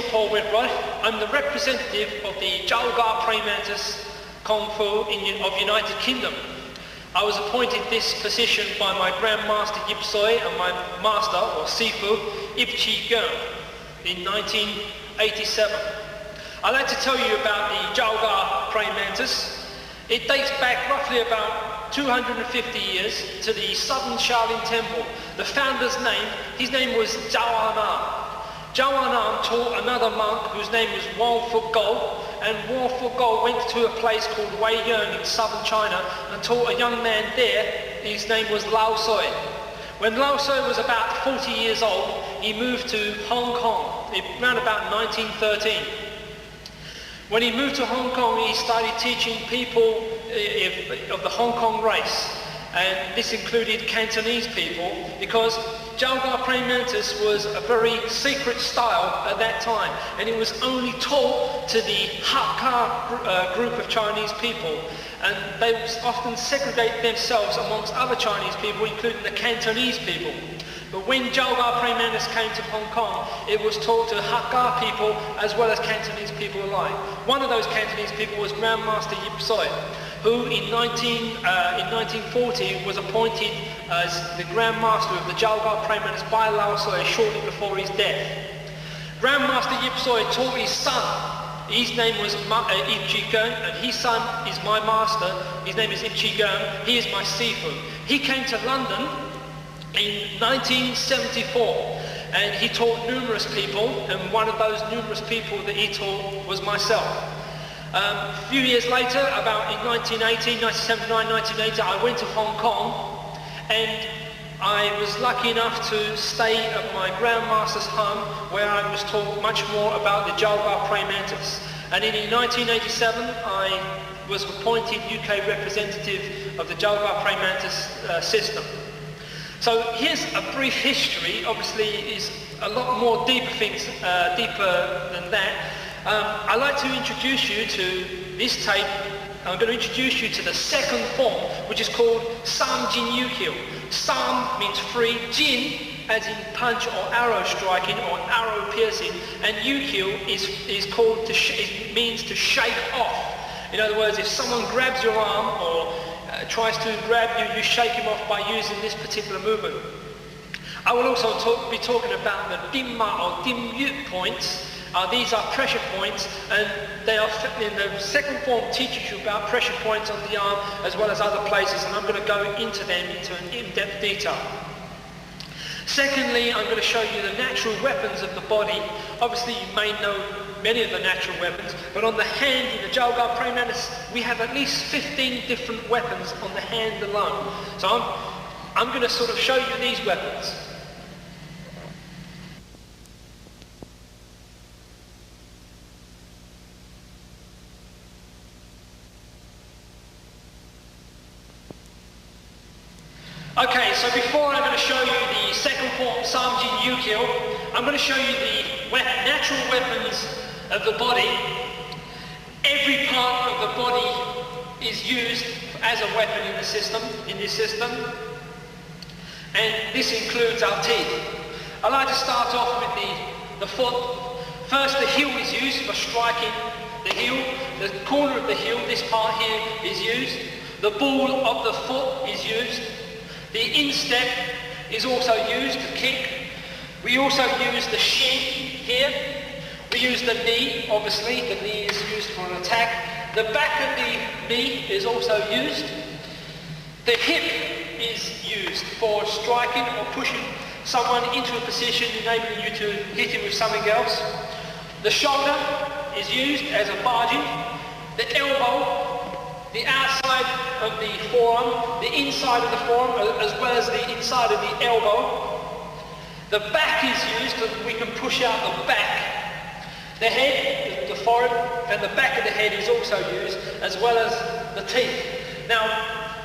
Paul Whitroy. I'm the representative of the Jalgar Praying Mantis Kung Fu of United Kingdom. I was appointed this position by my Grand Master Yip Soi and my master, or Sifu, Ip Chi Gung, in 1987. I'd like to tell you about the Jalgar Praying Mantis. It dates back roughly about 250 years to the Southern Shaolin Temple. The founder's name, his name was Zhao Anan. Zhao Anan taught another monk whose name was Wang Fugou, and Wang Fugou went to a place called Weiyang in southern China and taught a young man there. His name was Lao Soi. When Lao Soi was about 40 years old, he moved to Hong Kong around about 1913. When he moved to Hong Kong, he started teaching people of the Hong Kong race, and this included Cantonese people, because Jalgar Praying Mantis was a very secret style at that time, and it was only taught to the Hakka group of Chinese people, and they often segregate themselves amongst other Chinese people, including the Cantonese people. But when Jalgar Praying Mantis came to Hong Kong, it was taught to Hakka people as well as Cantonese people alike. One of those Cantonese people was Grand Master Yip Soi, who in 1940 was appointed as the Grand Master of the Jalgar Praying Mantis by Lao Soi shortly before his death. Grand Master Yip Soi taught his son. His name was Ip Chi Gung, and his son is my master. His name is Ip Chi Gung. He is my Sifu. He came to London in 1974, and he taught numerous people, and one of those numerous people that he taught was myself. A few years later, about in 1979, 1980, I went to Hong Kong, and I was lucky enough to stay at my Grand Master's home, where I was taught much more about the Jalgar Praying Mantis. And in 1987, I was appointed UK representative of the Jalgar Praying Mantis system. So here's a brief history. Obviously, is a lot more deeper than that. I'd like to introduce you to this tape. I'm going to introduce you to the second form, which is called Sam Jin Yukil. Sam means free, Jin as in punch or arrow striking or arrow piercing, and Yukil is called to it means to shake off. In other words, if someone grabs your arm or tries to grab you, you shake him off by using this particular movement. I will also be talking about the Dimma or Dim Yut points. These are pressure points, and they are in the second form teaches you about pressure points on the arm as well as other places, and I'm going to go into them into an in-depth detail. Secondly, I'm going to show you the natural weapons of the body. Obviously, you may know many of the natural weapons, but on the hand in the Jalgar Praying Mantis, we have at least 15 different weapons on the hand alone. So I'm going to sort of show you these weapons. Okay, so before I'm going to show you the second form, Sam Jin Yukil, I'm going to show you the natural weapons of the body. Every part of the body is used as a weapon in this system, and this includes our teeth. I'd like to start off with the foot. First, the heel is used for striking the heel. The corner of the heel, this part here, is used. The ball of the foot is used. The instep is also used to kick. We also use the shin here. We use the knee, obviously. The knee is used for an attack. The back of the knee is also used. The hip is used for striking or pushing someone into a position, enabling you to hit him with something else. The shoulder is used as a barging. The elbow, the outside of the forearm, the inside of the forearm, as well as the inside of the elbow. The back is used so that we can push out the back. The head, the forehead, and the back of the head is also used, as well as the teeth. Now,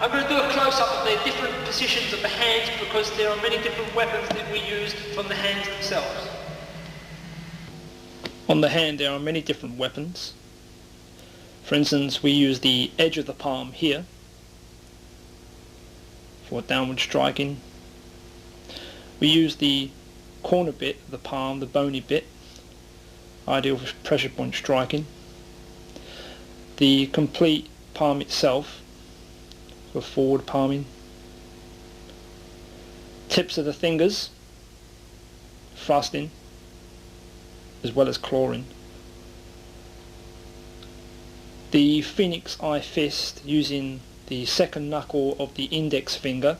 I'm going to do a close-up of the different positions of the hands, because there are many different weapons that we use from the hands themselves. On the hand, there are many different weapons. For instance, we use the edge of the palm here for downward striking. We use the corner bit of the palm, the bony bit, ideal for pressure point striking. The complete palm itself for forward palming. Tips of the fingers, thrusting, as well as clawing. The Phoenix Eye fist using the second knuckle of the index finger.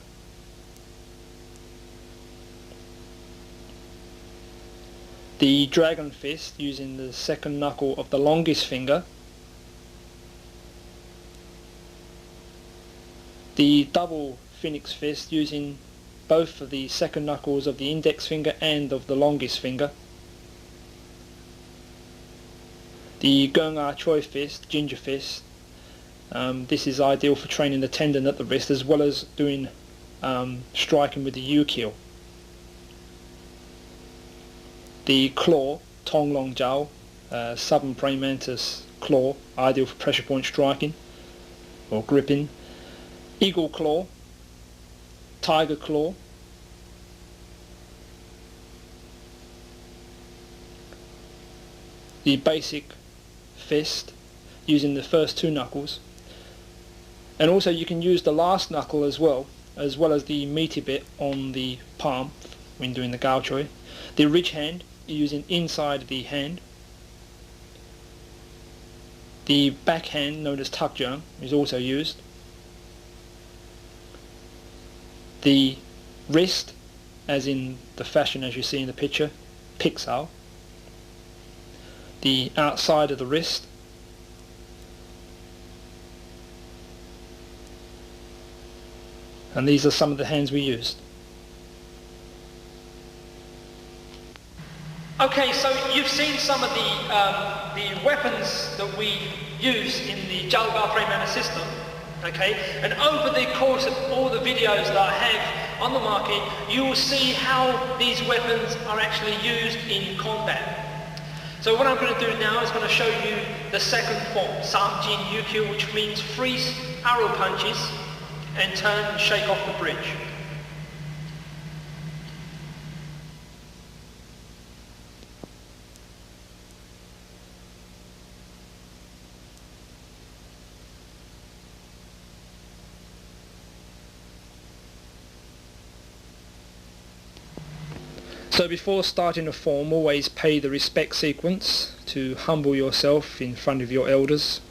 The Dragon fist using the second knuckle of the longest finger. The double Phoenix fist using both of the second knuckles of the index finger and of the longest finger. The Geung Ah Choi fist, ginger fist. This is ideal for training the tendon at the wrist as well as doing striking with the U-keel. The claw, Tong Long Jiao, Southern Praying Mantis claw, ideal for pressure point striking or gripping. Eagle claw, tiger claw. The basic fist using the first two knuckles, and also you can use the last knuckle as well as the meaty bit on the palm when doing the Gao Choi. The ridge hand using inside the hand. The backhand known as Tuck Jiang is also used. The wrist, as in the fashion as you see in the picture, Pik Sao. The outside of the wrist. And these are some of the hands we used. Okay, so you've seen some of the weapons that we use in the Jiao Gao Praying Mantis system, okay? And over the course of all the videos that I have on the market, you will see how these weapons are actually used in combat. So what I'm going to do now is going to show you the second form, Sam Jin U-keel, which means freeze arrow punches and turn and shake off the bridge. So before starting a form, always pay the respect sequence to humble yourself in front of your elders.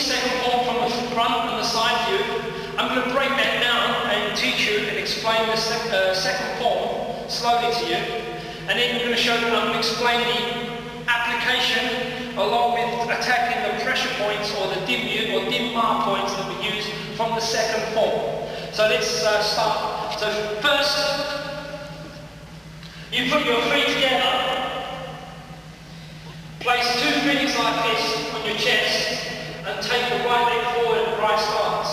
second form from the front and the side view. I'm going to break that down and teach you and explain the second form slowly to you. And then I'm going to show you, I'm going to explain the application along with attacking the pressure points or the dim or dim mar points that we use from the second form. So let's start. So first, you put your feet together. Place 2 fingers like this on your chest and take the right leg forward at right stance.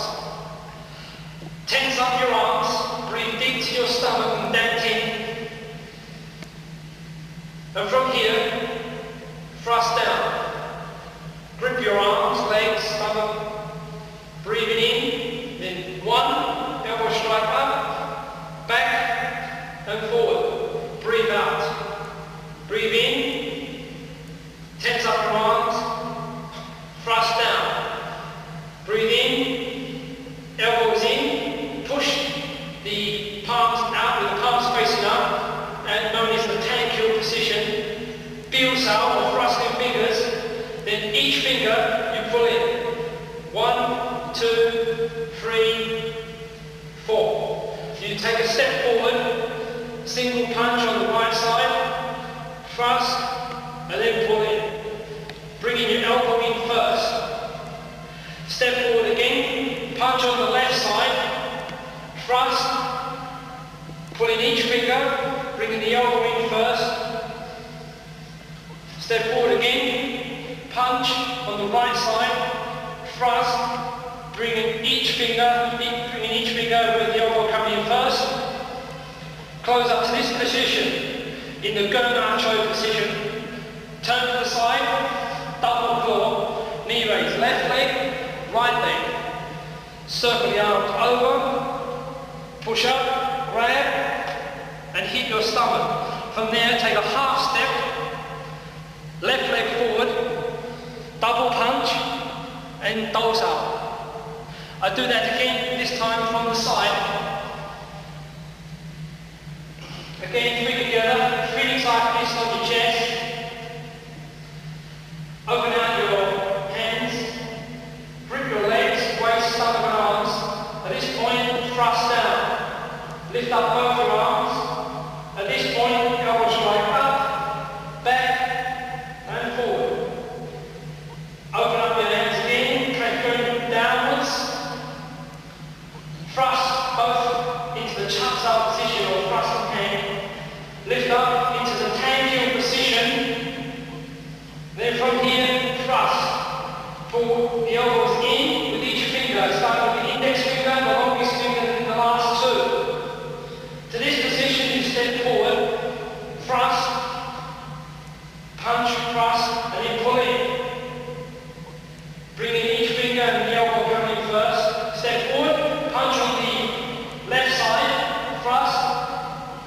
Tense up your arms, breathe deep to your stomach and down in. And from here, thrust down. Grip your arms, legs, stomach, breathing in, then 1, elbow strike up, back and forward. Breathe out. Breathe in. Tense up your arms, thrust down, breathe in, elbows in, push the palms out with the palms facing up, and known as the Tan-Kill position. Biusao or thrusting fingers, then each finger you pull in. 1, 2, 3, 4. You take a step forward, single punch on the right side, thrust, and then pull in. Bringing your elbow in first. Step forward again, punch on the left side, thrust, pull in each finger, bringing the elbow in first. Step forward again, punch on the right side, thrust, bringing each finger with the elbow coming in first. Close up to this position, in the Gernot position. Turn to the side, double claw, knee raise, left leg, right leg. Circle the arms over, push up, grab, and hit your stomach. From there, take a half step, left leg forward, double punch, and dose out. I do that again, this time from the side. Again, feet together, feet like this on your chest. Open out your hands, grip your legs, waist, stomach and arms. At this point, thrust down. Lift up both your arms. At this point, elbow strike up, back and forward. Open up your hands again, going downwards. Thrust both into the Chapsal position or thrusting hand. Lift up into the Tan-Kill position. Then from here, thrust. Pull the elbows in with each finger, starting with the index finger, the longest finger, and the last 2. To this position, you step forward, thrust, punch, thrust, and then pull in. Bring in each finger and the elbow coming first. Step forward, punch on the left side, thrust.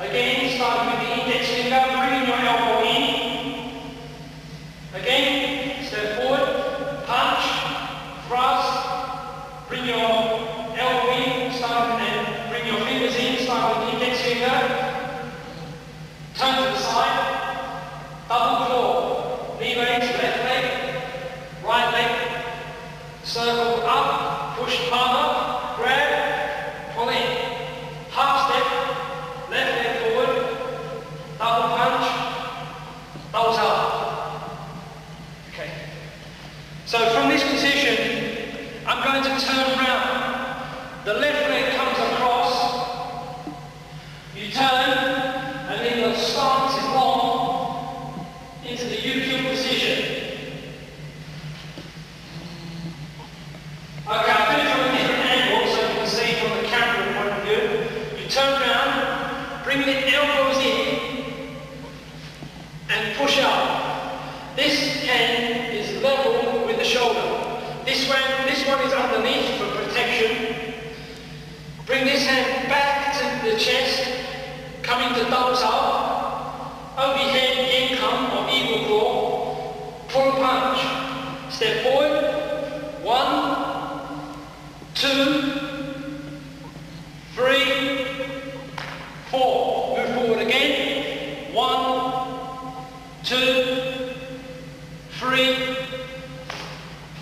Again, starting with the index finger, bringing your elbow in. Again, step forward, punch, thrust, bring your elbow in, start and bring your fingers in, start with the index finger, turn to the side, double claw, knee raise, left leg, right leg, circle up, push palm up, grab, pull in, half step, left leg forward, double punch, double up. So from this position, I'm going to turn around. The left leg comes across, you turn, and then the stance is long into the U-kill position. Okay, I'll do it from a different angle so you can see from the camera point of view. You turn around, bring the elbows in, and push up. This hand is level with the shoulder. This one is underneath for protection. Bring this hand back to the chest, coming to thumbs up. Overhead, yin-kam or eagle claw. Pull punch. Step forward. 1, 2, 3, 4. Move forward again. 1, 2, 3,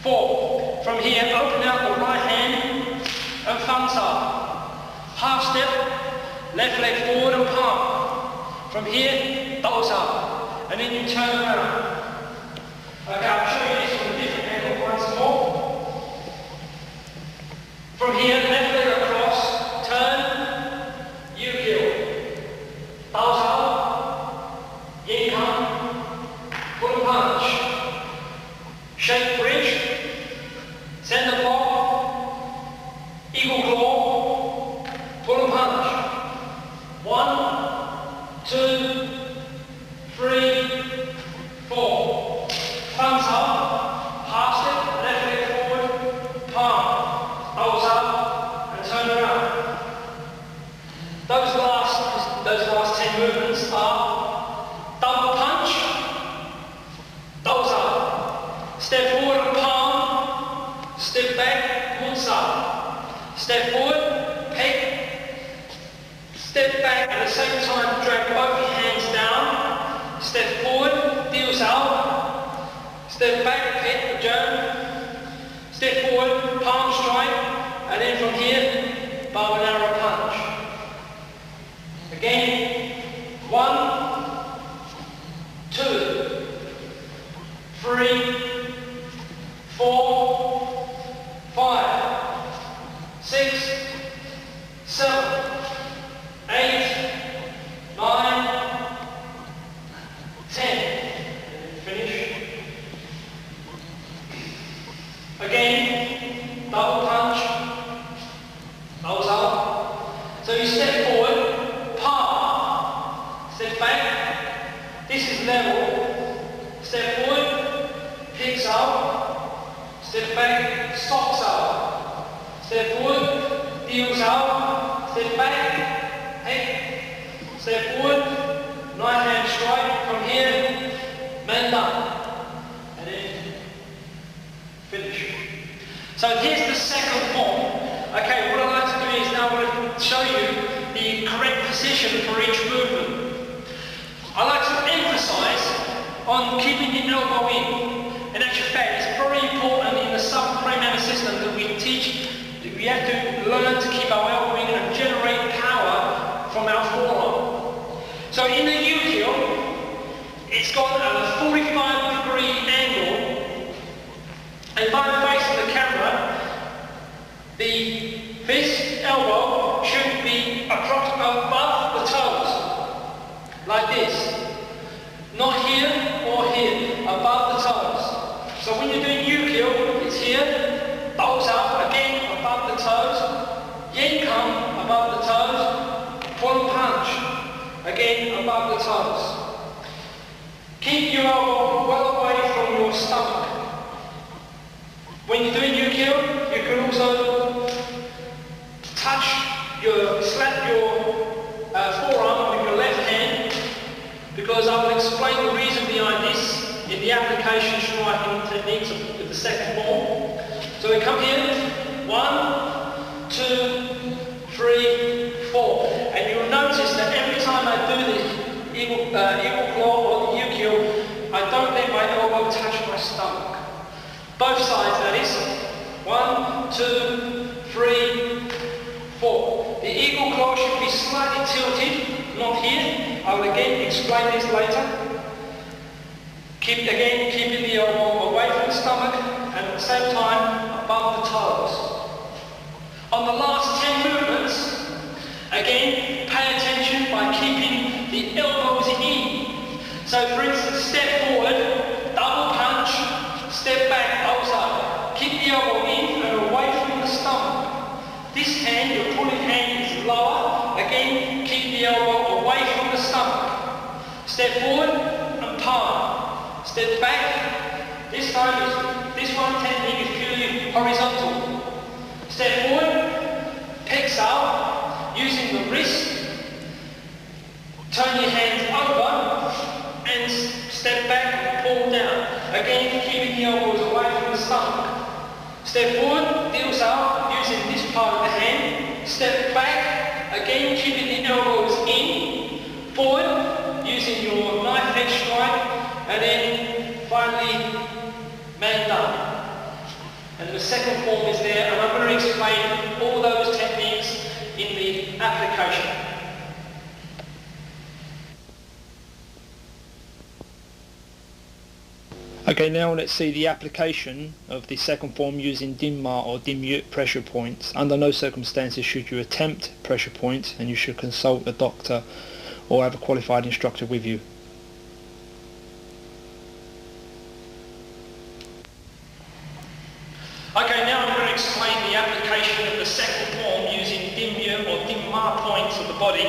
4. From here, open out the right hand and thumbs up. Half step, left leg forward and palm. From here, toes up. And then you turn around. Okay, I'll show you this from a different angle once more. From here, left leg across, turn, U-kill. Toes up, yin come, pull and punch. Shake bridge, center block, eagle claw, pull and punch. 1, 2, 3, 4. Thumbs up, half step, left leg forward, palm, elbows up, and turn around. Those last 10 movements are double punch, toes up, step forward and palm, step back, munsa up, step forward, peg, step back at the same time, drag both your hands down, step forward, deals out, step back, peg, jump, step forward, palm strike, and then from here, bow and arrow punch. Again, 1, 2, 3, 4, 5, 6, 7, 8, 9, 10. Finish. Again, double punch, elbows up. So you step forward, palm, step back. This is level. Step forward, picks up, step back, socks up. Step forward, deals out, step back, hey, step forward, right hand strike, from here, man down, and then finish. So here's the second form. Okay, what I'd like to do is now I'm going to show you the correct position for each movement. I like to emphasize on keeping the elbow in. In actual fact, it's very important in the sub-Prayman system that we teach. We have to learn to keep our elbow in and generate power from our forearm. So in the U-kill, it's got a 45-degree angle. If I'm facing the camera, this elbow should be above the toes, like this. Not here or here, above the toes. So when you're doing U-kill, it's here, toes up, again above the toes, yin come above the toes, pull and punch, again above the toes. Keep your elbow well away from your stomach. When you're doing U-kill, you can also slap your forearm with your left hand, because I will explain the reason behind this in the application striking techniques of the second form. So we come here, 1, 2, 3, 4. And you'll notice that every time I do the eagle claw or the U-kill, I don't let my elbow touch my stomach. Both sides, that is. 1, 2, 3, 4. The eagle claw should be slightly tilted, not here. I will again explain this later. Keeping the elbow away from the stomach and at the same time above the toes. On the last 10 movements, again, pay attention by keeping the elbows in. So for instance, step forward, double punch, step back, elbows up. Keep the elbow in and away from the stomach. This hand, your pulling hand, is lower. Again, keep the elbow away from the stomach. Step forward and palm. Step back. This one technique is purely horizontal. Step forward, pegs out, using the wrist. Turn your hands over and step back and pull down. Again, keeping the elbows away from the stomach. Step forward, deals out, using this part of the hand. Step back, again keeping the elbows in. Forward, using your knife edge strike. And then finally, man down. And the second form is there, and I'm going to explain all those techniques in the application. Okay, now let's see the application of the second form using DINMA or DINMUT pressure points. Under no circumstances should you attempt pressure points, and you should consult a doctor or have a qualified instructor with you. Okay, now I'm going to explain the application of the second form using DINMUT or DINMA points of the body.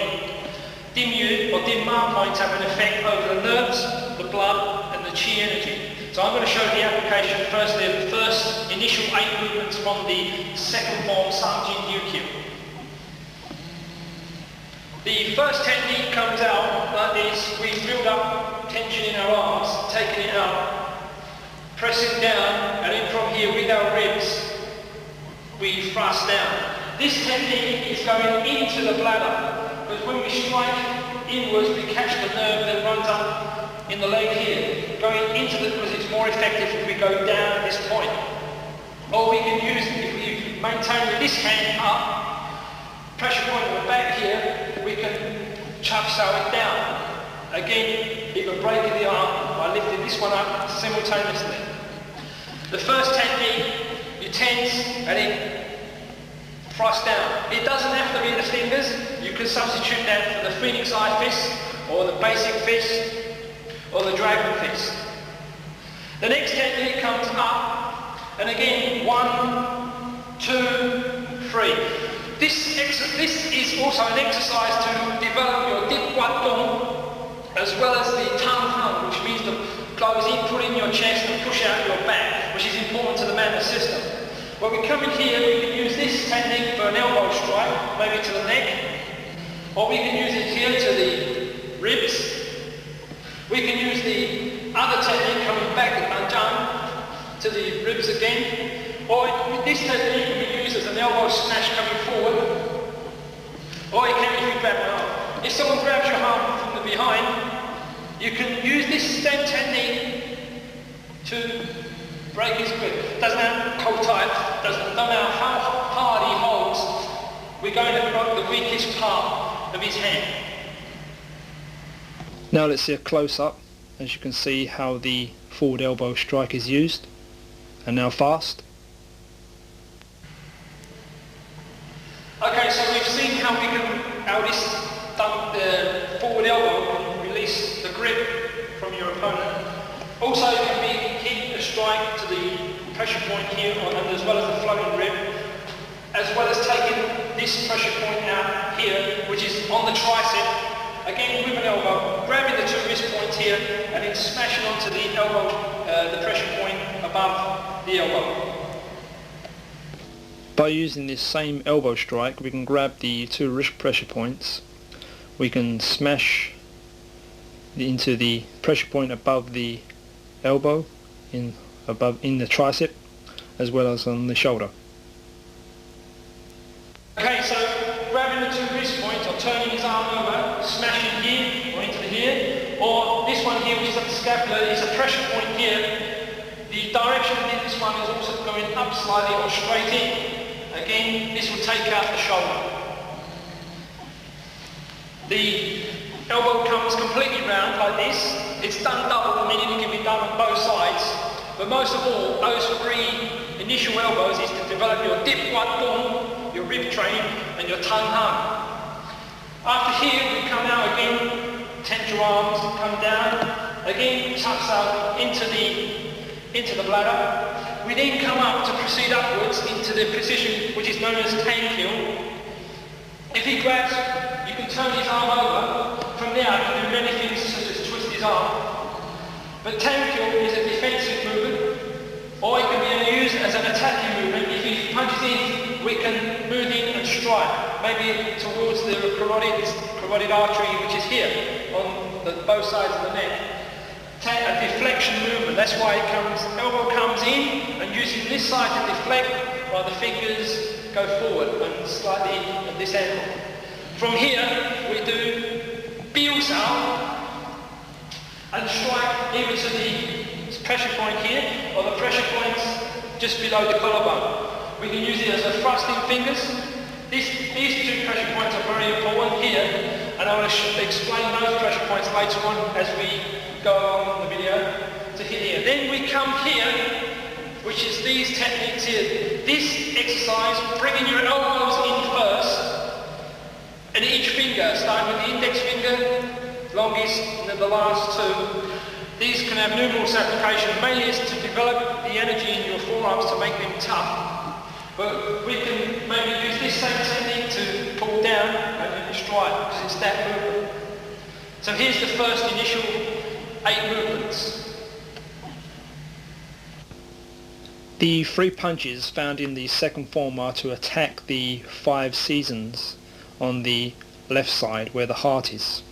DINMUT or DINMA points have an effect over the nerves, the blood and the chi energy. So I'm going to show the application firstly of the first initial 8 movements from the second form Sanjin Ryukyu. The first technique comes out like this. We build up tension in our arms, taking it out, pressing down, and then from here with our ribs we thrust down. This technique is going into the bladder, because when we strike inwards we catch the nerve that runs up in the leg here, going into the, because it's more effective if we go down at this point. Or we can use, if we maintain with this hand up, pressure point on the back here, we can chapsao it down. Again, either breaking the arm by lifting this one up simultaneously. The first technique, you tense and then thrust down. It doesn't have to be the fingers. You can substitute that for the Phoenix Eye fist, or the basic fist, or the dragon fist. The next technique comes up, and again, 1, 2, 3. This is also an exercise to develop your Dip Wat Dong, as well as the Tung Hung, which means the goes in, put in your chest and push out your back, which is important to the Manna system. When we come in here, we can use this technique for an elbow strike, maybe to the neck, or we can use it here to the ribs. We can use the other technique coming back at Anjang to the ribs again, or this technique can be used as an elbow smash coming forward, or it can if you grab my arm. If someone grabs your arm from the behind, you can use this same technique to break his grip. Doesn't matter how tight, don't matter how hard he holds, we're going to block the weakest part of his hand. Now let's see a close-up. As you can see how the forward elbow strike is used. And now fast. Okay, so we've seen how we can, how this forward elbow can release the grip from your opponent. Also, it can be hit a strike to the pressure point here, and as well as the floating rib, as well as taking this pressure point out here, which is on the tricep. Again, with an elbow, grabbing the 2 wrist points here and then smashing onto the elbow, the pressure point above the elbow. By using this same elbow strike, we can grab the 2 wrist pressure points. We can smash into the pressure point above the elbow, in the tricep, as well as on the shoulder. Okay, so grabbing the 2 wrist points or turning his arm over, smashing here or into here, or this one here, which is at the scapula, is a pressure point here. The direction of this one is also going up slightly or straight in. Again, this will take out the shoulder. The elbow comes completely round like this. It's done double, meaning it can be done on both sides. But most of all, those 3 initial elbows is to develop your Dip Wat Dong, your rib train, and your Tung Hung. After here, we come out again, tense your arms, come down, again, tucks out into the bladder. We then come up to proceed upwards into the position which is known as Tangkyul. If he grabs, you can turn his arm over. From there, I can do many things such as twist his arm. But Tangkyul is a defensive movement, or it can be used as an attacking movement. If he punches in, we can move in and strike, maybe towards the carotid artery, which is here on both sides of the neck. A deflection movement, that's why elbow comes in, and using this side to deflect, while the fingers go forward and slightly at this angle. From here, we do biusao and strike either to the pressure point here, or the pressure points just below the collarbone. We can use it as a thrusting fingers. These two pressure points are very important here, and I will explain those pressure points later on as we go along in the video to hit here. Then we come here, which is these techniques here. This exercise, bringing your elbows in first, and each finger, starting with the index finger, longest, and then the last two. These can have numerous applications, mainly is to develop the energy in your forearms to make them tough. But we can maybe use this same technique to pull down and then strike, because it's that movement. So here's the first initial 8 movements. The 3 punches found in the second form are to attack the 5 seasons on the left side where the heart is.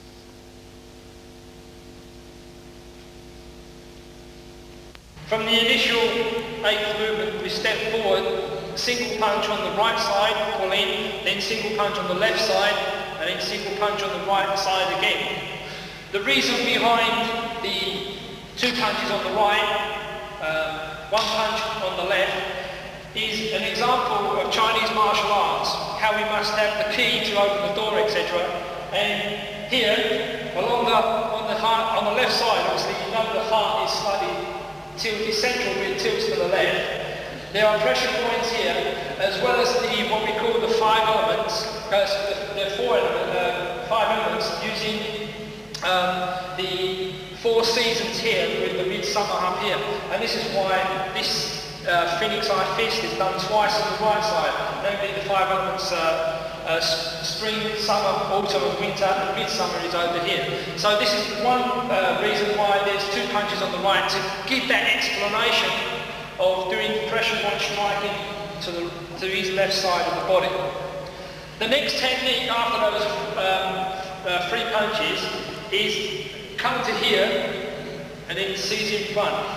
From the initial 8th movement, we step forward, single punch on the right side, pull in, then single punch on the left side, and then single punch on the right side again. The reason behind the 2 punches on the right, 1 punch on the left, is an example of Chinese martial arts, how we must have the key to open the door, etc. And here, on the left side, obviously you know the heart is slightly tilted central, but it tilts to the left. There are pressure points here, as well as what we call the 5 elements, the 5 elements using the 4 seasons here with the midsummer up here. And this is why this Phoenix Eye Fist is done twice on the right side, namely the 5 elements spring, summer, autumn and winter, and midsummer is over here. So this is one reason why there's 2 punches on the right, to give that explanation of doing pressure point striking to his left side of the body. The next technique after those 3 punches is come to here and then seize in front.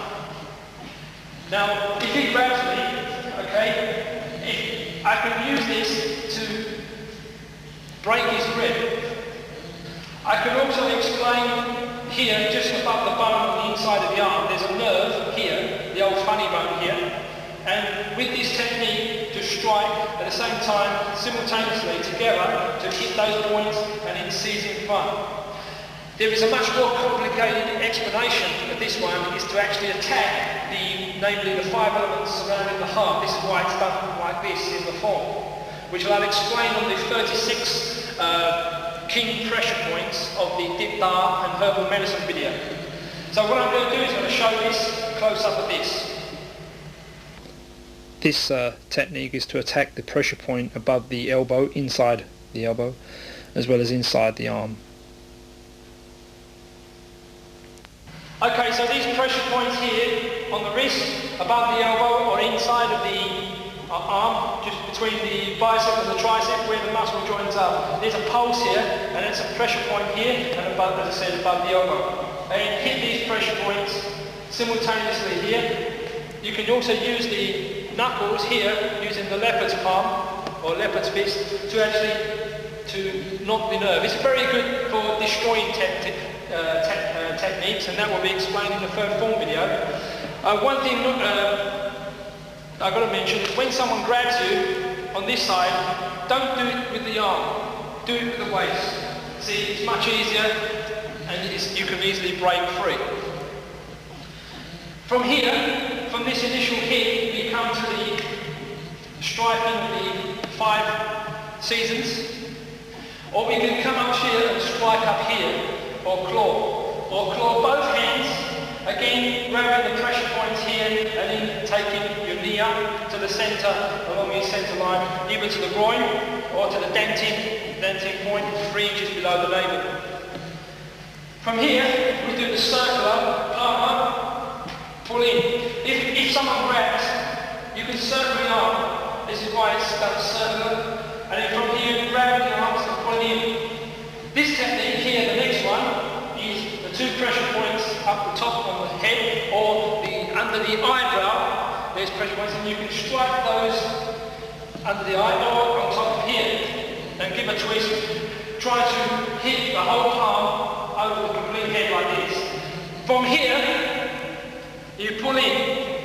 Now, if he grabs me, okay, I can use this to break his grip. I can also explain here, just above the bone on the inside of the arm, there's a nerve here, the old funny bone here, and with this technique to strike at the same time, simultaneously together, to hit those points and then seize in front. There is a much more complicated explanation of this one, is to actually attack namely the 5 elements surrounding the heart. This is why it's done like this in the form, which I'll explain on the 36 king pressure points of the Dip Da and herbal medicine video. So what I'm going to do is I'm going to show this close up of this. This technique is to attack the pressure point above the elbow, inside the elbow, as well as inside the arm. Okay, so these pressure points here on the wrist, above the elbow or inside of the arm, just between the bicep and the tricep where the muscle joins up. There's a pulse here, and it's a pressure point here, and above, as I said, above the elbow. And hit these pressure points simultaneously here. You can also use the knuckles here, using the leopard's palm or leopard's fist, to actually knock the nerve. It's very good for destroying techniques, and that will be explained in the third form video. One thing I've got to mention is when someone grabs you on this side, don't do it with the arm, do it with the waist. See, it's much easier and you can easily break free. From here, from this initial hit, we come to the striking of the 5 seasons, or we can come up here and strike up here, or claw both hands. Again, grabbing the pressure points here and then taking your knee up to the centre, along your centre line, either to the groin or to the dentin point 3 inches below the navel. From here, we do the circular, palm up, pull in. If someone grabs, you can circle the arm. This is why it's done circular. And then from here, grab the arms and pull in. This technique here, the next one, is the 2 pressure points up the top on the head or under the eyebrow. There's pressure points, and you can strike those under the eye or on top of here and give a twist. Try to hit the whole palm over the complete head like this. From here, you pull in.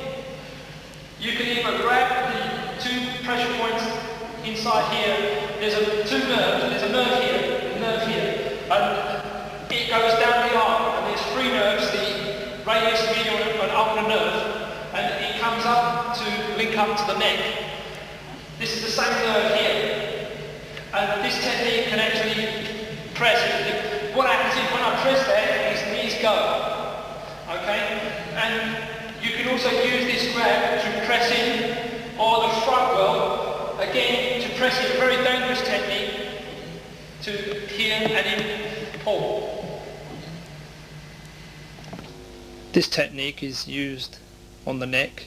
You can either grab the two pressure points inside here. There's two nerves. There's a nerve here, a nerve here, and it goes down the arm. And there's three nerves: the radius, medial, and ulnar nerve, and it comes up to link up to the neck. This is the same nerve here, and this technique can actually press. What happens is when I press that, his knees go. Okay, and you can also use this grab to press in, or the front well, again to press in. Very dangerous technique to here and in pull. This technique is used on the neck,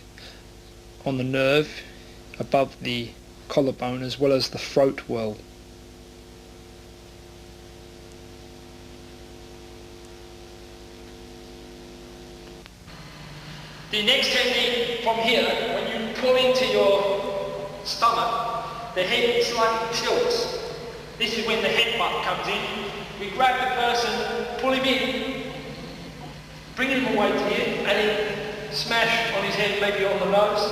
on the nerve above the collarbone, as well as the throat well. The next technique from here, when you pull into your stomach, the head slightly tilts. This is when the headbutt comes in. We grab the person, pull him in, bring him away to here, and then smash on his head, maybe on the nose.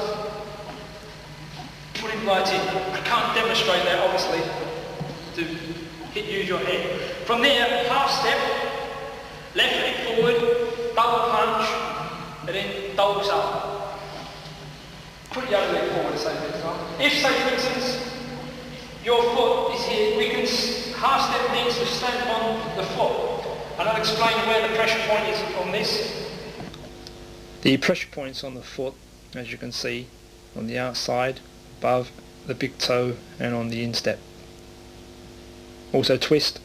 Put him right in. I can't demonstrate that, obviously, to use your head. From there, half step, left leg forward, double punch, and then doubles up. Put your other leg forward, say for example. If, say for instance, your foot is here, we can half step needs to stand on the foot. And I'll explain where the pressure point is on this. The pressure points on the foot, as you can see, on the outside, above the big toe, and on the instep. Also twist.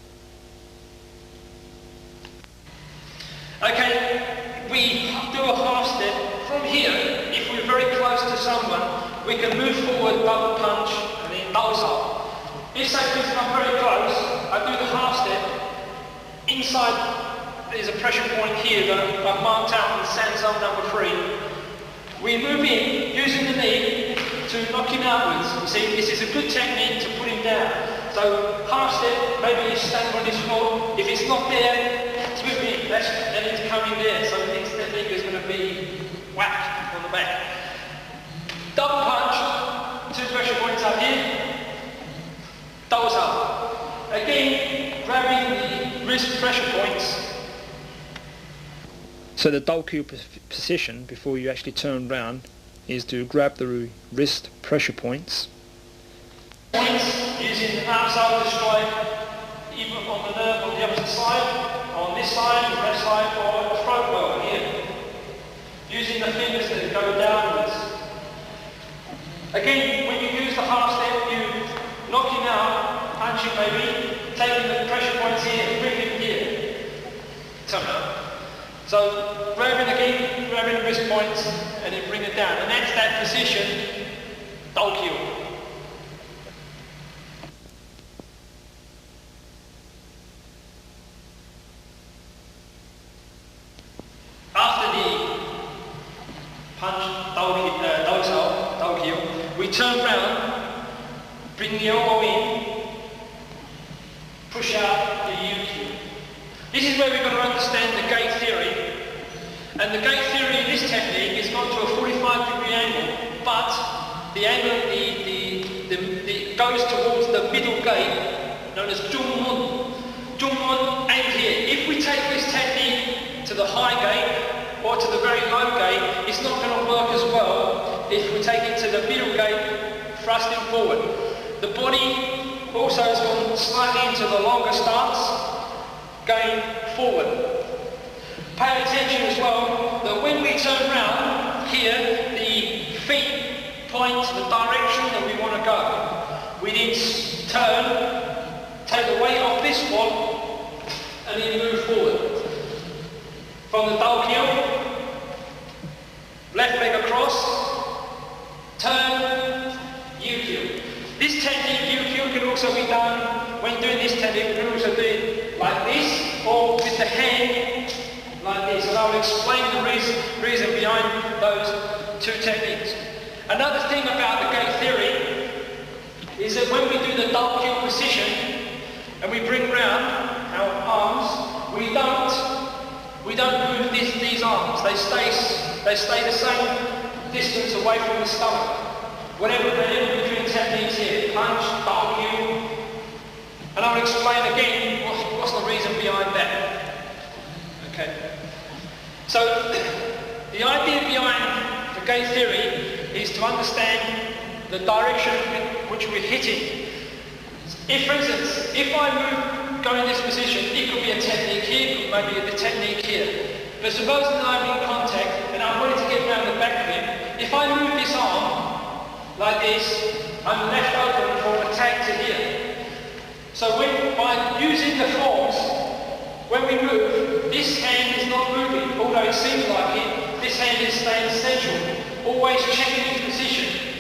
Okay, we do a half step. From here, if we're very close to someone, we can move forward, double punch, and then doubles up. If, say for instance, I'm very close, I do the half step. Inside, there's a pressure point here that I've marked out in sand zone number 3. We move in, using the knee, to knock him outwards. You see, this is a good technique to put him down. So, half step, maybe you stand on his foot. If it's not there, move in, then it's coming there. So the next technique is going to be whack on the back. Double punch, two pressure points up here, doubles up. Again, grabbing the wrist pressure points. So the double kill position before you actually turn round is to grab the wrist pressure points. Using the outside to strike either on the nerve on the opposite side, on this side, the left side, or the front well here. Using the fingers that go downwards. Again, when you use the half step, you knock him out, punch him maybe, taking the pressure points here and bring him here. Somehow. So grabbing again, grabbing the wrist points, and then bring it down. And that's that position, double kill. After the punch, double kill, we turn round, bring the elbow in, push out the U-kill. This is where we've got to understand the gate theory. And the gate theory in this technique is not to a 45-degree angle, but the angle goes towards the middle gate, known as Jungmun. Jungmun aimed here. If we take this technique to the high gate or to the very low gate, it's not going to work as well if we take it to the middle gate, thrusting forward. The body also has gone slightly into the longer stance, going forward. Pay attention as well that when we turn round here, the feet point the direction that we want to go. We then turn, take the weight off this foot, and then move forward. From the double kill, left leg across, turn, U-kill. This technique, U-kill, can also be done when doing this technique. We can also do it like this, or with the hand like this. And I'll explain the reason behind those two techniques. Another thing about the gate theory is that when we do the double kill position and we bring round our arms, we don't move these arms. They stay the same distance away from the stomach. Whatever the in-between techniques here, punch, double heel, and I'll explain again what's the reason behind that. Okay. So the idea behind the gate theory is to understand the direction in which we're hitting. If, for instance, if I go in this position, it could be a technique here, maybe a technique here. But supposing that I'm in contact and I'm wanting to get around the back of him, if I move this arm like this, I'm left open for attack to here. So by using the force, when we move, this hand is not moving, although it seems like it, this hand is staying central, always checking its position.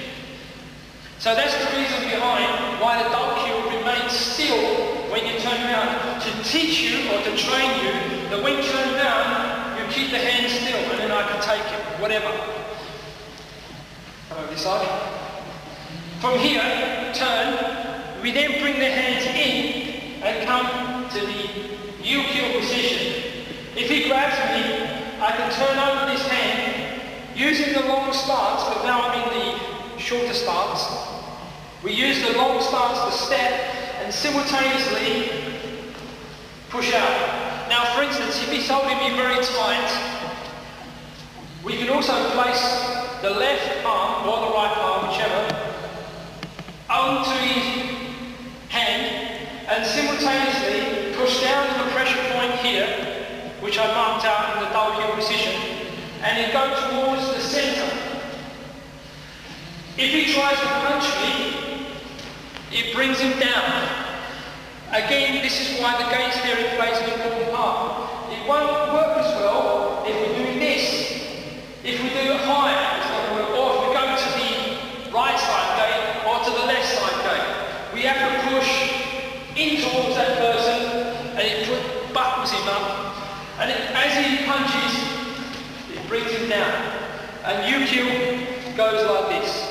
So that's the reason behind why the double heel remains still when you turn around, to teach you or to train you that when you turn around, you keep the hand still and then I can take it, whatever. Over this side. From here, turn, we then bring the hands in and come to the U-heel position. If he grabs me, I can turn over this hand using the long stance, but now I'm in the shorter stance. We use the long stance to step and simultaneously push out. Now, for instance, if he's holding me very tight, we can also place the left arm or the right arm, whichever, onto his hand and simultaneously push down to the pressure point here, which I marked out in the double heel position, and then go towards the centre. If he tries to punch me, it brings him down. Again, this is why the gate theory plays an important part. It won't work as well if we're doing this. If we do it higher, it's not going to work. Or if we go to the right side gate or to the left side gate. We have to push in towards that person and it buckles him up. And as he punches, it brings him down. And U-heel goes like this.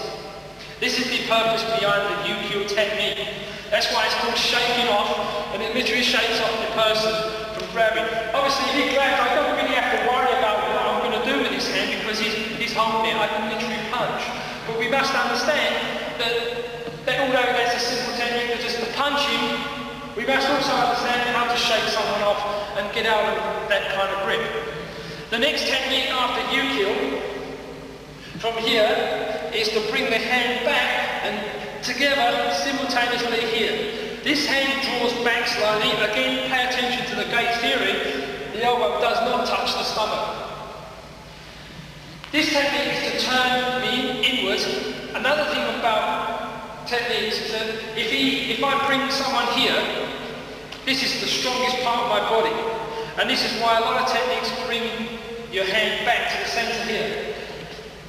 This is the purpose behind the U-heel technique. That's why it's called shaking off, and it literally shakes off the person from grabbing. Obviously, if he grabs, I don't really have to worry about what I'm going to do with his hand because he's holding it. I can literally punch. But we must understand that although that's a simple technique to just punch him, we must also understand how to shake someone off and get out of that kind of grip. The next technique after U-heel, from here, is to bring the hand back and together simultaneously here. This hand draws back slowly. Again, pay attention to the gate theory. The elbow does not touch the stomach. This technique is to turn me inwards. Another thing about techniques is that if I bring someone here, this is the strongest part of my body. And this is why a lot of techniques bring your hand back to the centre here.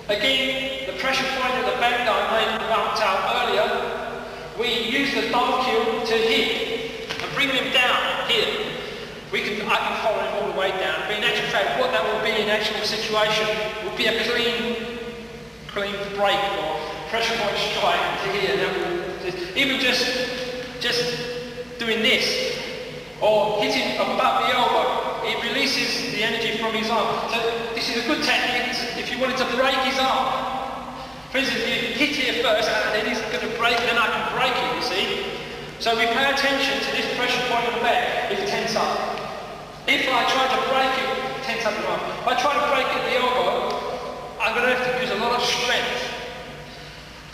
Again, the pressure point at the back that I marked out earlier, we use the double heel to hit and bring him down here. I can follow him all the way down, but in actual fact, what that will be in actual situation will be a clean break or pressure point strike to here. Even just doing this or hitting above the elbow, it releases the energy from his arm. So this is a good technique if you wanted to break his arm. For instance, if you hit here first and then he's going to break, then I can break it, you see. So we pay attention to this pressure point on the back, it tense up. If I try to break it, tense up the arm. If I try to break it at the elbow, I'm going to have to use a lot of strength.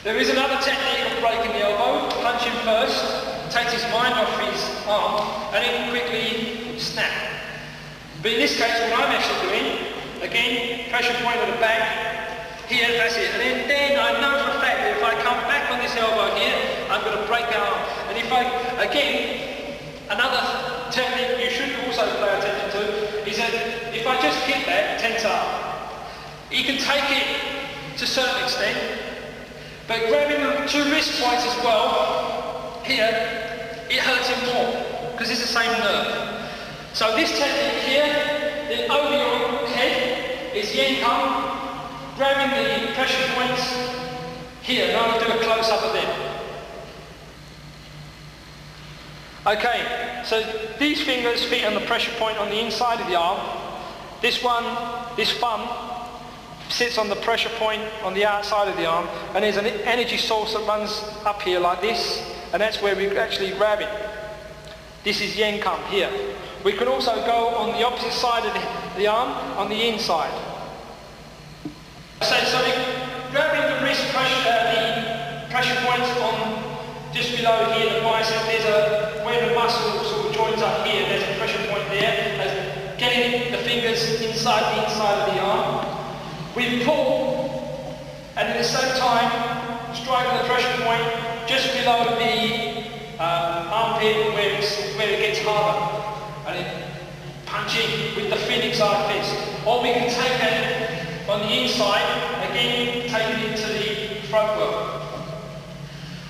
There is another technique of breaking the elbow. Punch him first, takes his mind off his arm, and then quickly snap. But in this case, what I'm actually doing, again, pressure point at the back, here, that's it. And then I know for a fact that if I come back on this elbow here, I'm going to break the arm. And if again, another technique you should also pay attention to is that if I just hit that, tense up, you can take it to a certain extent, but grabbing the two wrist points as well, here, it hurts him more, because it's the same nerve. So this technique here, then over your head, is yen come, grabbing the pressure points here, and I'll do a close-up of them. Okay, so these fingers fit on the pressure point on the inside of the arm. This one, this thumb, sits on the pressure point on the outside of the arm, and there's an energy source that runs up here like this, and that's where we actually grab it. This is Yen Kum here. We can also go on the opposite side of the arm, on the inside. So we're grabbing the wrist pressure, the pressure points on just below here, the bicep. There's where the muscle sort of joins up here, there's a pressure point there. As getting the fingers inside the inside of the arm. We pull, and at the same time, striking the pressure point just below the armpit where it gets harder. And then punching with the phoenix eye fist. Or we can take it on the inside, again take it into the front work.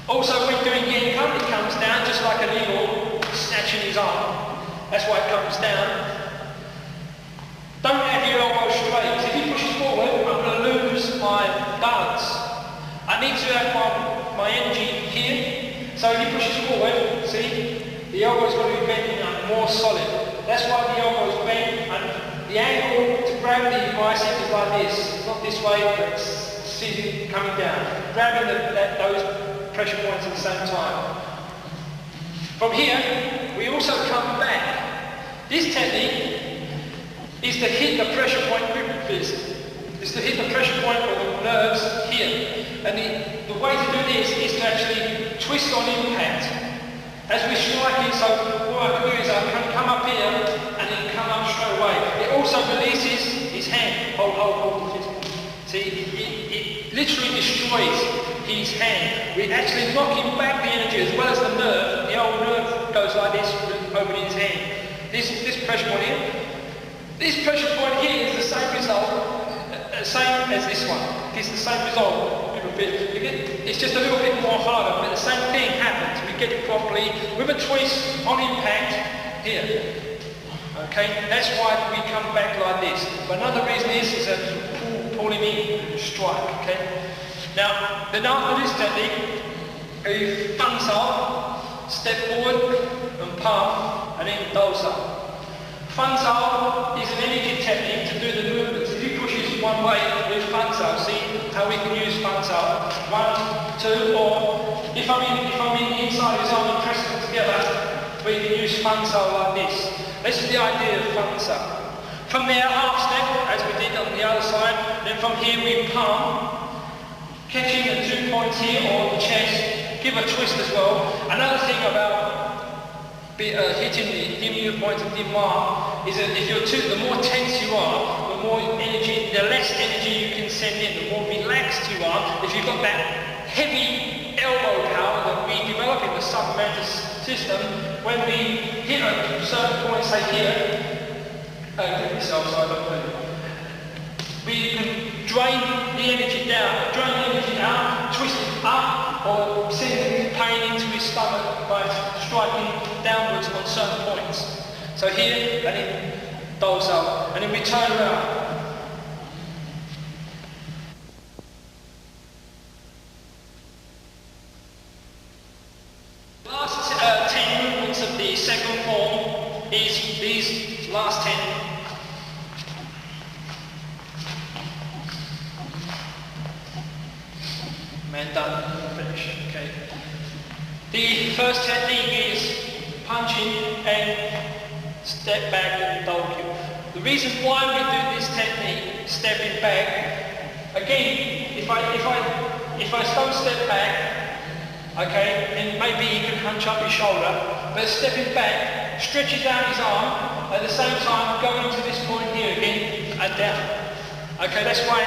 Also when doing Yen Kum, it comes down just like an eagle snatching his arm. That's why it comes down. Don't have your elbow straight. If he pushes forward, I'm going to lose my balance. I need to have my energy here. So if he pushes forward, see, the elbow's going to be bent more solid. That's why the elbow is bent, and the angle to grab the bicep is like this. It's not this way, but it's sitting, coming down. Grabbing those pressure points at the same time. From here, we also come back. This technique is to hit the pressure point with the fist. It's to hit the pressure point or the nerves here. And the way to do this is to actually twist on impact. As we strike it, so what I can do is I can come up here and then come up straight away. It also releases his hand. Hold. See, it literally destroys his hand. We actually knock him back the energy as well as the nerve. The old nerve goes like this over his hand. This pressure point here. This pressure point here is the same result, same as this one. It's the same result. It's just a little bit more harder, but the same thing happens. We get it properly with a twist on impact here. Okay, that's why we come back like this. But another reason is to pull him in, strike. Okay. Now, then after this technique, you Fansao, step forward and palm, and then Dosa. Fansao is an energy technique to do the movements. If you push it one way with Fansao, see how we can use Fansao. 1, 2, or if I'm in the inside of his arm and press them together, we can use Fansao like this. This is the idea of Fansao. From there, half step, as we did on the other side. Then from here we palm, catching the 2 points here or the chest. Give a twist as well. Another thing about hitting the point of Dimar is that the more tense you are, the more energy, the less energy you can send in, the more relaxed you are. If you've got that heavy elbow power that we develop in the submental system, when we hit a certain point, say here, we can drain the energy down, twist it up, or send pain into his stomach by striking downwards on certain points. So here, and then dolls up, and then we turn around. Last 10 movements of the second form is these last 10. Man done, finish, okay. The first technique is punching and step back and donkey. The reason why we do this technique, stepping back, again, if I don't step back, okay, then maybe he can hunch up his shoulder, but stepping back, stretches out his arm, at the same time going to this point here again and down. Okay, that's why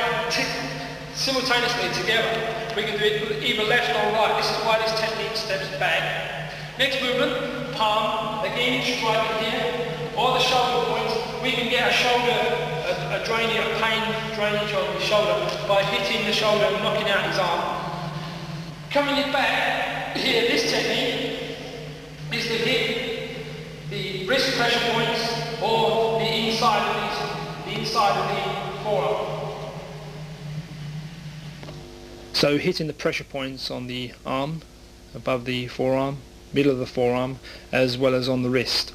simultaneously together. We can do it either left or right. This is why this technique steps back. Next movement, palm, again striking here, or the shoulder points. We can get a shoulder, a pain drainage on the shoulder by hitting the shoulder and knocking out his arm. Coming it back, here, this technique is to hit the wrist pressure points or the inside of the forearm. So hitting the pressure points on the arm, above the forearm, middle of the forearm, as well as on the wrist.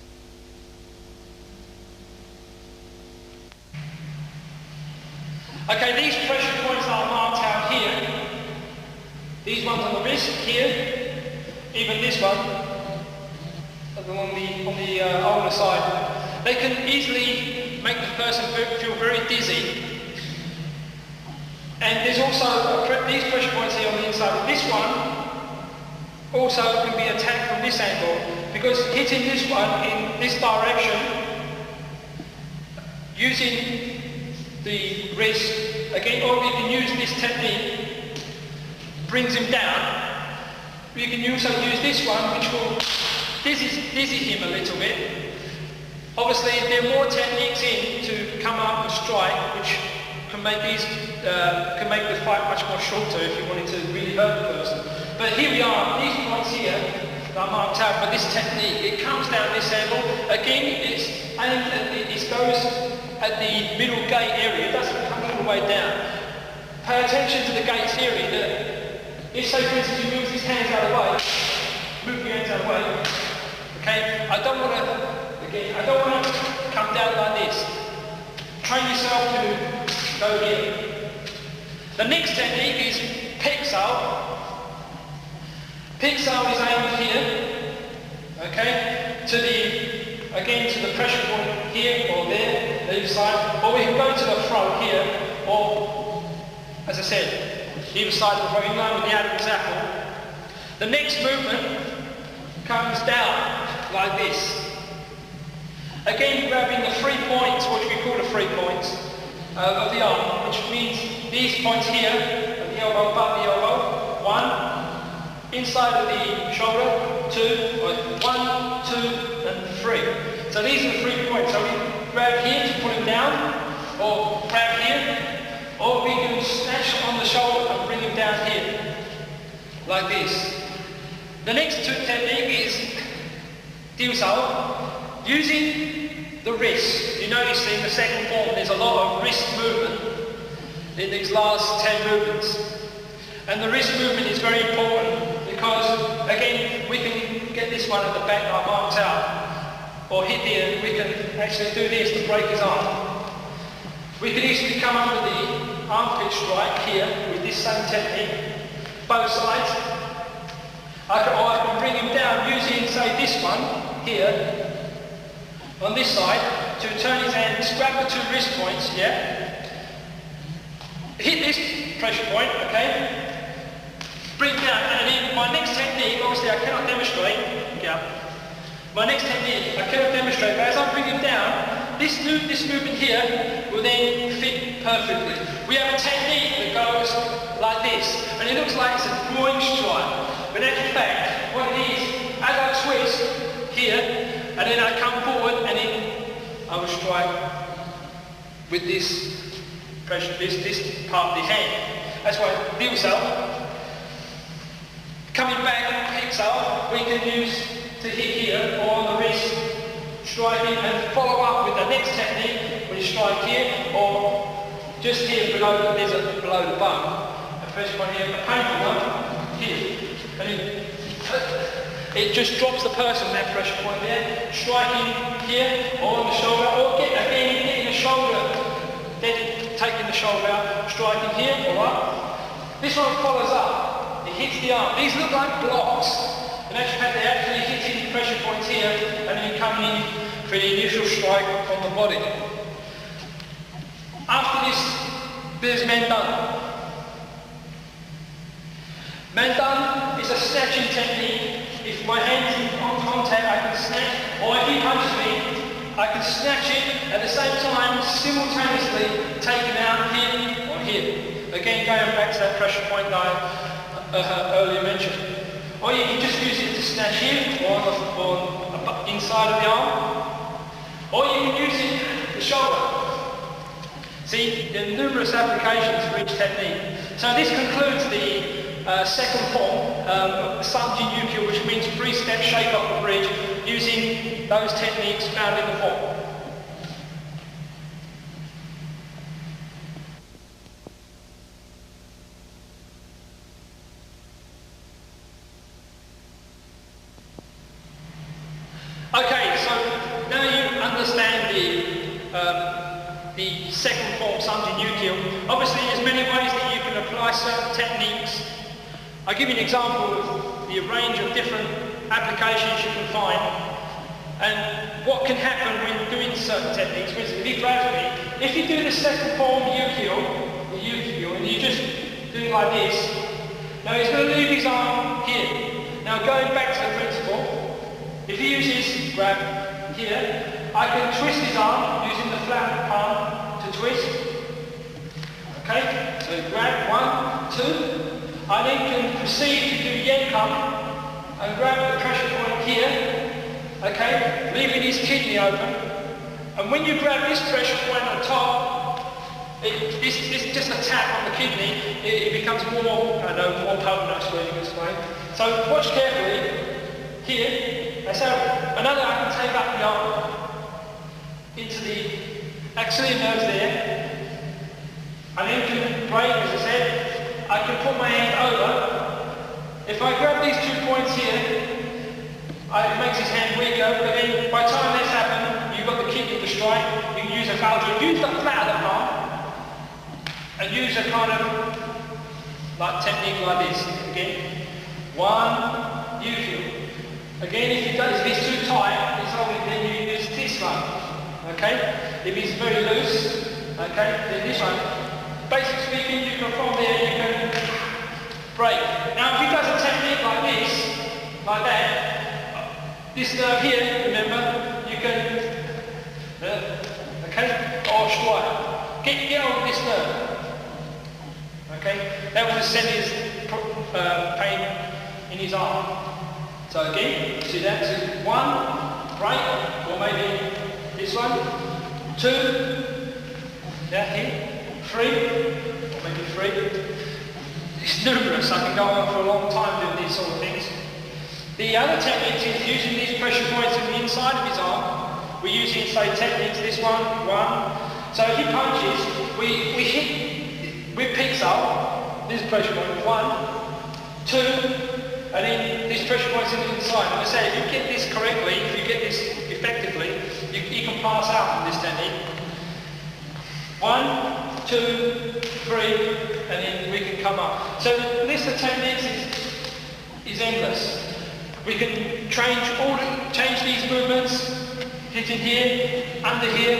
Okay, these These ones on the wrist here, even this one on the ulnar side, they can easily make the person feel very dizzy. And there's also these pressure points here on the inside. This one also can be attacked from this angle, because hitting this one in this direction, using the wrist, again, or you can use this technique, brings him down. You can also use this one, which will dizzy him a little bit. Obviously, there are more techniques in to come up and strike, which can make the fight much more shorter if you wanted to really hurt the person. But here we are, these points here that are marked out for this technique. It comes down this angle. Again, it's aimed at it goes at the middle gate area. It doesn't come all the way down. Pay attention to the gate theory that if, say, for instance, you move his hands out of the way, move your hands out of the way. Okay, I don't want to come down like this. Train yourself to go here. The next technique is Piksal. Piksal is aimed here, okay, to the pressure point here or there, either side, or we can go to the front here, or, as I said, either side of the front, in line with the Adam's apple. The next movement comes down like this. Again, grabbing the 3 points, which we call the 3 points of the arm, which means these points here, at the elbow, above the elbow, 1, inside of the shoulder, 2, 1, 2, and 3. So these are the 3 points. So we can grab here to put him down, or grab here, or we can snatch on the shoulder and bring him down here, like this. The next technique is Dilsal, using the wrist. You notice in the second form there's a lot of wrist movement in these last 10 movements. And the wrist movement is very important because, again, we can get this one at the back that I marked out, or hit here, we can actually do this to break his arm. We can easily come under the armpit strike here with this same technique, both sides. I can bring him down using, say, this one here, on this side, to turn his hands, grab the 2 wrist points, yeah? Hit this pressure point, okay? Bring down, and then my next technique, obviously I cannot demonstrate, yeah. My next technique, I cannot demonstrate, but as I bring him down, this movement here will then fit perfectly. We have a technique that goes like this, and it looks like it's a groin strike, but in fact, what it is, as I twist here, and then I come forward, and then I will strike with this pressure, this part of the hand. That's why Dilsal. Coming back, Piksal, we can use to hit here or on the wrist, striking, and follow up with the next technique, which is strike here or just here below the bone. The first one here, a painful one, here. And it just drops the person, that pressure point there, striking here or on the shoulder, or again getting the shoulder, then taking the shoulder out, striking here or up. This one follows up. It hits the arm. These look like blocks. In actual fact, they're actually hitting the pressure points here and then coming in for the initial strike on the body. After this, there's Mandan. Mandan is a snatching technique. If my hand's in contact, I can snatch, or if he punches me, I can snatch it at the same time, simultaneously take him out here or here. Again, going back to that pressure point that I earlier mentioned. Or you can just use it to snatch here or inside of the arm. Or you can use it the shoulder. See, there are numerous applications for each technique. So this concludes the second form of Samji Nukyo, which means 3-step shake off the bridge using those techniques found in the form. Okay, so now you understand the second form, Samji Nukyo. Obviously, there's many ways that you can apply certain techniques I'll give you an example of the range of different applications you can find and what can happen when doing certain techniques. For instance, if he grabs me, if you do the second form the and you just do it like this, now he's going to leave his arm here. Now going back to the principle, if he uses grab here, I can twist his arm using the flat palm to twist. Okay, so grab 1, 2. I then can proceed to do yen come and grab the pressure point here, okay, leaving his kidney open. And when you grab this pressure point on top, it's just a tap on the kidney, it becomes more potent, I suppose you can explain. So watch carefully here. So another, I can take up the arm into the axillary nerves there, and then can break, as I said. I can put my hand over. If I grab these 2 points here, it makes his hand weaker, but then by the time this happens, you've got the kidney to strike, you can use a falcon. Use the flat of the palm, and use a kind of like technique like this. Again, 1, you feel. Again, if it's too tight, then you use this one. Okay? If it's very loose, okay, then this one. Basic speaking, you can from there, you can break. Now if he does a technique like this, like that, this nerve here, remember, you can, okay, or strike. Get on this nerve. Okay, that will send his pain in his arm. So again, see that? So 1, break, or maybe this one. 2, yeah, here. 3, or maybe 3. It's numerous. I can go on for a long time doing these sort of things. The other technique is using these pressure points on the inside of his arm. We're using, say, techniques, this one, 1. So if he punches, we hit with pixel, this pressure point, 1, 2, and then these pressure points on the inside. And I say, if you get this correctly, if you get this effectively, you can pass out from this technique. 1, 2, 3, and then we can come up. So the list of techniques is endless. We can change these movements, hitting here, under here,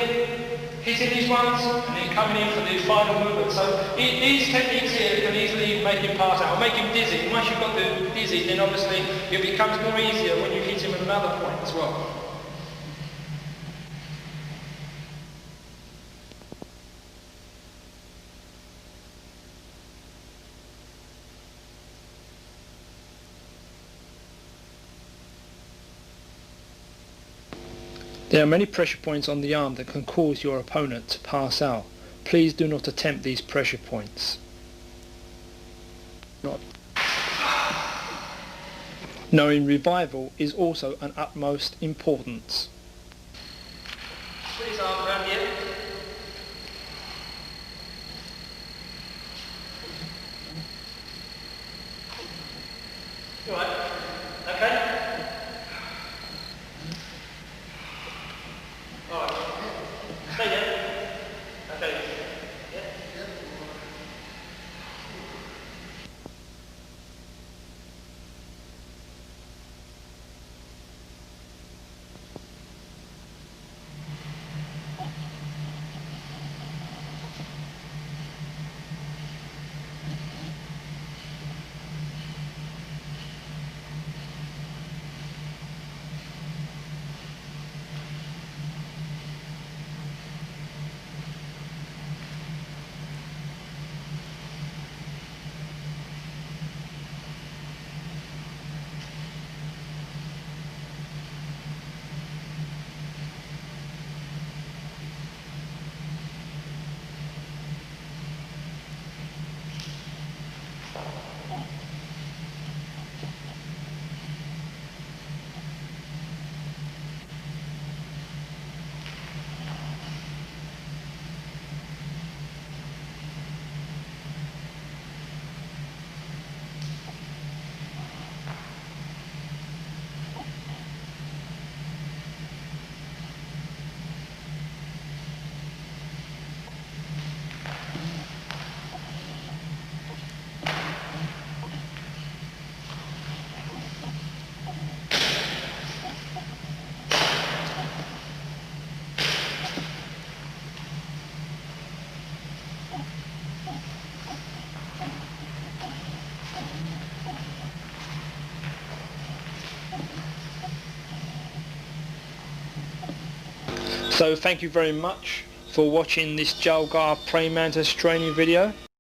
hitting these ones, and then coming in for the final movement. So these techniques here can easily make him pass out, or make him dizzy. And once you've got the dizzy, then obviously it becomes more easier when you hit him at another point as well. There are many pressure points on the arm that can cause your opponent to pass out. Please do not attempt these pressure points. Knowing revival is also an utmost importance. Put his arm around here. You all right? Okay? Alright. Stay there. Okay. Yeah. So thank you very much for watching this Jalgar praying mantis training video.